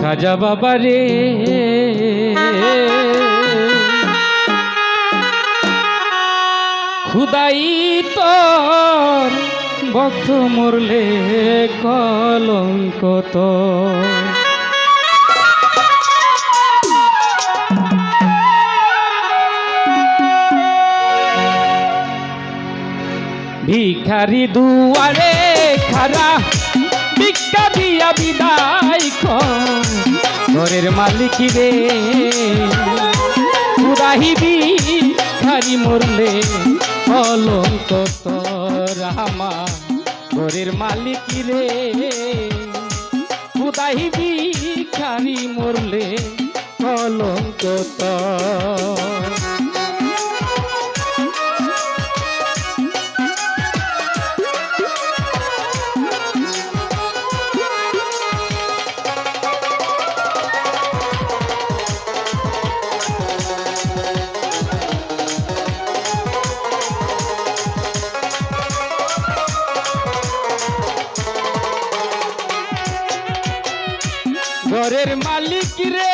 খাজা বাবা রে খুদাই তোর ভক্ত মরলে কলঙ্ক তো ভিখারি দুয়ারে খারা ভিক্ষা দিয়া বিদায় ঘরের মালিক রে পুরাহি ভিখারি মরলে কলঙ্ক তোর আমার ঘরের মালিক রে পুরাহি ভিখারি মরলে কলঙ্ক তোর ঘরের মালিক রে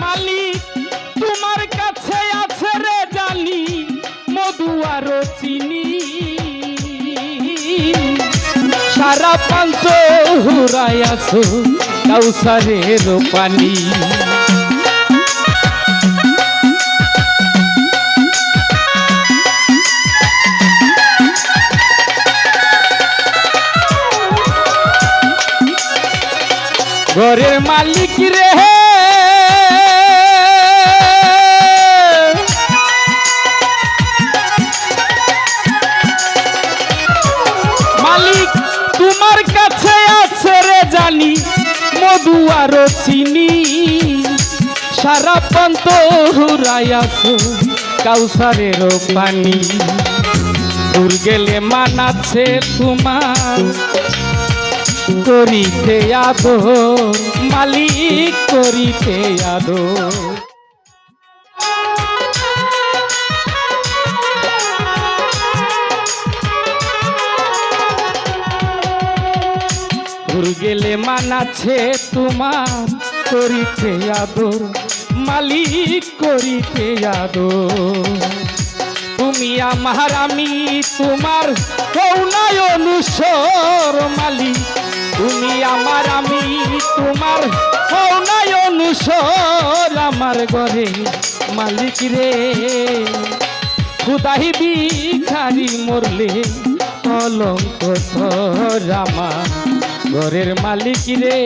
মালিক তোমার কাছে আছে রে জানি মধু আর চিনি সারা পান্ত হুরাই আছো কাউসারের পানি ঘরের মালিক রে মালিক তোমার কাছে আছে রে জানি মধু আর চিনি সারা পান্ত হুরাই আছো কাউসারের পানি দূর গেলে মানাচ্ছে তোমার করিতে আদর মালিক করিতে আদর দূর গেলে মানাচ্ছে তোমার করিতে আদর মালিক করিতে আদর তুমি আমার আমি তোমার কৌনায় অনুসর মালিক তুমি আমার আমি তোমার কৌনায় অনুসর আমার ঘরে মালিক রে খুদাই ভিখারি মরলে কলঙ্ক তোর আমার ঘরের মালিক রে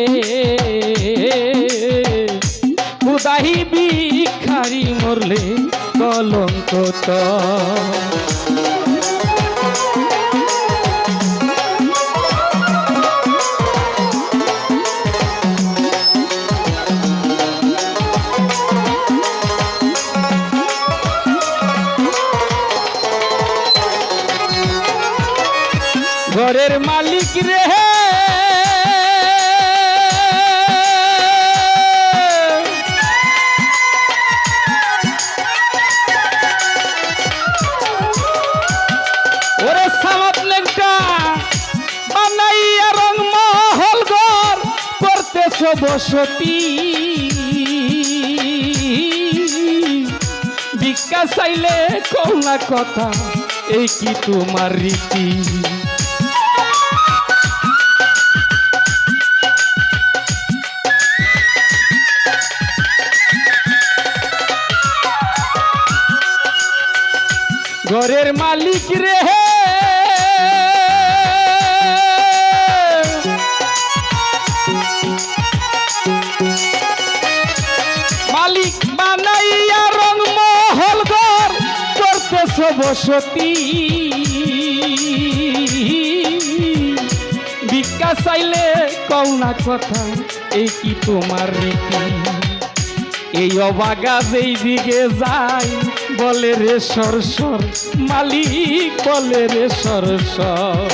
খুদাই ভিখারি মরলে কলঙ্ক তোর ঘরের মালিক রে ওরে সামাত লেঙ্কা বানাইয়া রং মহল ঘর করতেছ বসতি ভিক্ষা চাইলে কৌনা কথা এই কি তোমার রীতি ঘরের মালিক রে মালিক বানাইয়া রং মহল ঘর করতেছ বসতি ভিক্ষা চাইলে কওনা কথা এই কি তোমার রীতি এই অবাগা যেই দিকে যায় বলে রে সর সর মালিক বলে রে সর সর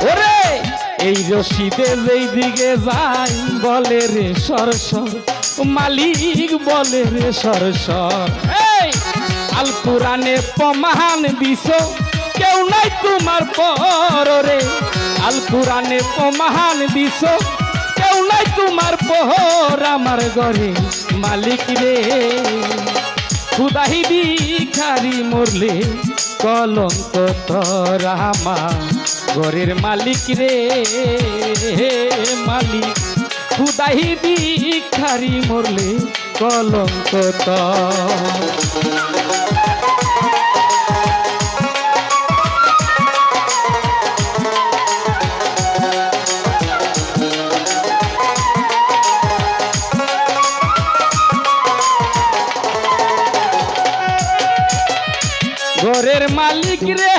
ওরে রশিদে যেই দিকে যাই বলে রে সর সর, মালিক বলে রে সর সর। এই আল কোরআনে প্রমাণ দিছো কেউ নাই তোমার পর রে, আল কোরআনে প্রমাণ দিছো কেউ নাই তোমার পর আমার ঘরে মালিক রে। খুদাই ভিখারি মরলে কলঙ্ক তোর আমার ঘরের মালিক রে মালিক। খুদাই ভিখারি মরলে কলঙ্ক তোর। ঘরের মালিক রে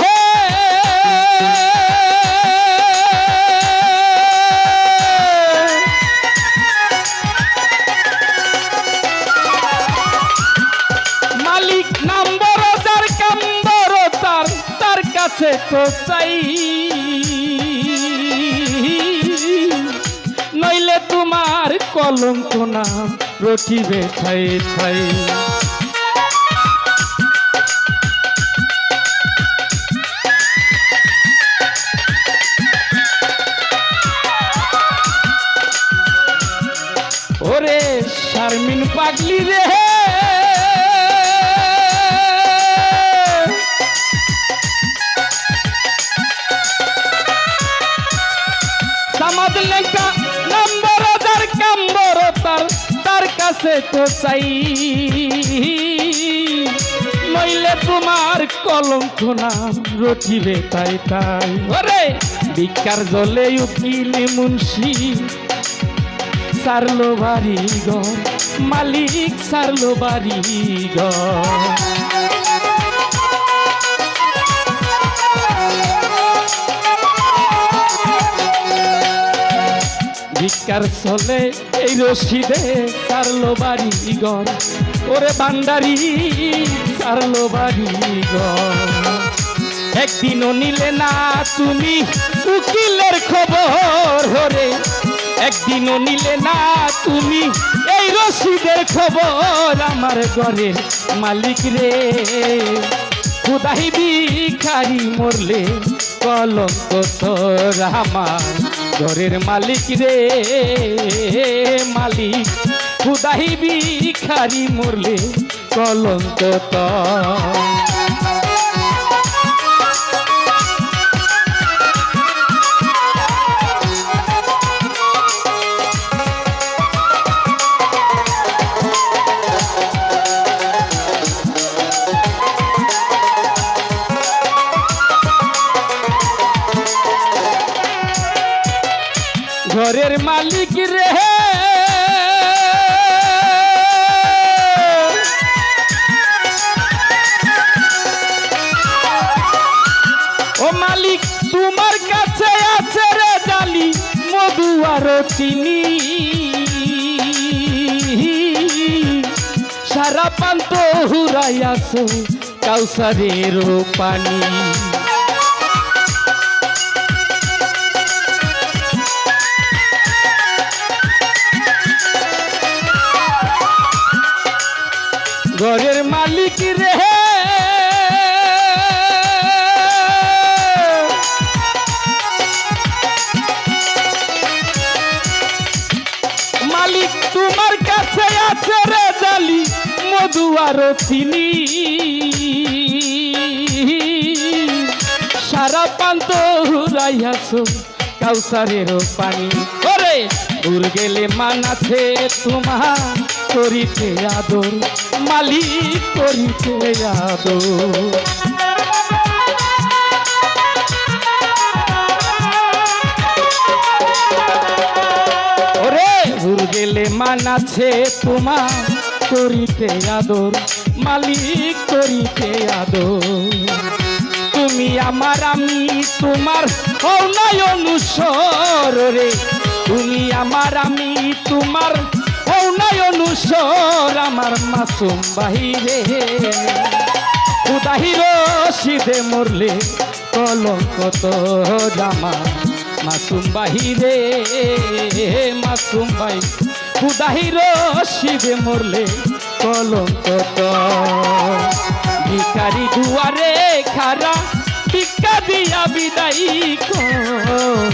মালিক নাম্বর যার কাম্বর তার, তার কাছে তো চাই, নইলে তোমার কলঙ্ক নাম রটিবে ঠাই ঠাই। ওরে শারমিন পাগলি রে সামাদ লেখা নম্বর যার কাম্বর তার, তার কাছে তো চাই, নইলে তোমার কলঙ্ক নাম রটিবে তাই তাই। ওরে ভিক্ষার জলে উকিল মুন্সি সারলো বাড়ি ঘর, মালিক সারলো বাড়ি ঘর। ভিক্ষার চলে এই রশিদে সারলো বাড়ি ঘর, ওরে বান্দারি সারলো বাড়ি ঘর। একদিনও নিলে না তুমি উকিলের খবর হরে, একদিনও নিলে না তুমি এই রশিদের খবর আমার ঘরের মালিক রে। খুদাই ভিখারি মরলে কলঙ্ক তোর আমার ঘরের মালিক রে মালিক। খুদাই ভিখারি মরলে কলঙ্ক তোর। ঘরের মালিক রে ও মালিক তোমার কাছে আছে রে জালি মধু আর চিনি, সারা পান্ত হুরাইয়াছো কাউসারের পানি। ঘরের মালিক রে মালিক তোমার কাছে আছে রে জালি মধু আর চিনি, সারা পান্ত হুরাইয়াছো কাউসারের পানি। ওরে দূর গেলে মান আছে তোমার করিতে আদর, মালিক করিতে আদর। ওরে দূর গেলে মান আছে তোমার করিতে আদর, মালিক করিতে আদর। তুমি আমার আমি তোমার হও নাই অনুসর রে, তুমি আমার আমি তোমার হও নাই অনুসর আমার মাসুম বাহিরে। খুদাই রশিদে মরলে কলঙ্ক তোর আমার মাসুম বাহিরে মাসুম ভাই খুদাহির শিবে মরলে কলঙ্ক ভিখারি দুয়ারে খারা ভিক্ষা দিয়া বিদায়ী কর